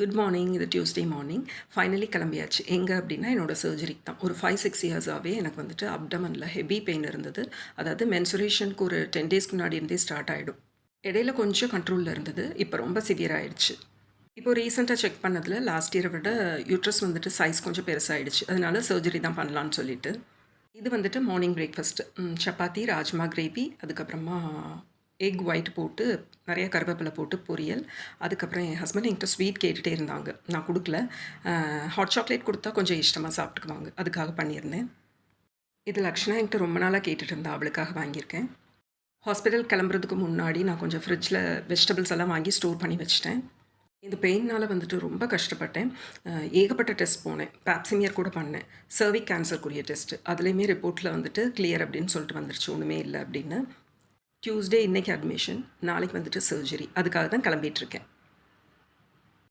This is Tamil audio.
Good morning. இது டியூஸ்டே மார்னிங். ஃபைனலி கிளம்பியாச்சு. எங்கே அப்படின்னா என்னோட சர்ஜரிக்கு தான். ஒரு 5-6 இயர்ஸாகவே எனக்கு வந்துட்டு அப்டமனில் ஹெவி பெயின் இருந்தது. அதாவது மென்சுரேஷனுக்கு ஒரு 10 டேஸ்க்கு முன்னாடி இருந்தே ஸ்டார்ட் ஆகிடும். இடையில கொஞ்சம் கண்ட்ரோலில் இருந்தது. இப்போ ரொம்ப சிவியர் ஆயிடுச்சு. இப்போ ரீசெண்டாக செக் பண்ணதில் லாஸ்ட் இயரை விட யூட்ரஸ் வந்துட்டு சைஸ் கொஞ்சம் பெருசாகிடுச்சு. அதனால சர்ஜரி தான் பண்ணலான்னு சொல்லிட்டு. இது வந்துட்டு morning breakfast chapati, rajma gravy, அதுக்கப்புறமா எக் ஒயிட் போட்டு நிறைய கருவேப்பிலை போட்டு பொரியல். அதுக்கப்புறம் என் ஹஸ்பண்ட் என்கிட்ட ஸ்வீட் கேட்டுகிட்டே இருந்தாங்க. நான் கொடுக்கல. ஹாட் சாக்லேட் கொடுத்தா கொஞ்சம் இஷ்டமாக சாப்பிட்டுக்குவாங்க. அதுக்காக பண்ணியிருந்தேன். இது லக்ஷ்னா என்கிட்ட ரொம்ப நாளாக கேட்டுட்டு இருந்தா. அவளுக்காக வாங்கியிருக்கேன். ஹாஸ்பிட்டல் கிளம்புறதுக்கு முன்னாடி நான் கொஞ்சம் ஃப்ரிட்ஜில் வெஜிடபிள்ஸ் எல்லாம் வாங்கி ஸ்டோர் பண்ணி வச்சுட்டேன். இந்த பெயினால் வந்துட்டு ரொம்ப கஷ்டப்பட்டேன். ஏகப்பட்ட டெஸ்ட் போனேன். பேப்சிமியர் கூட பண்ணேன். சர்விக் கேன்சருக்குரிய டெஸ்ட்டு. அதுலேயுமே ரிப்போர்ட்டில் வந்துட்டு கிளியர் அப்படின்னு சொல்லிட்டு வந்துருச்சு. ஒன்றுமே இல்லை அப்படின்னு. டியூஸ்டே இன்றைக்கி அட்மிஷன். நாளைக்கு வந்துட்டு சர்ஜரி. அதுக்காக தான் கிளம்பிகிட்ருக்கேன்.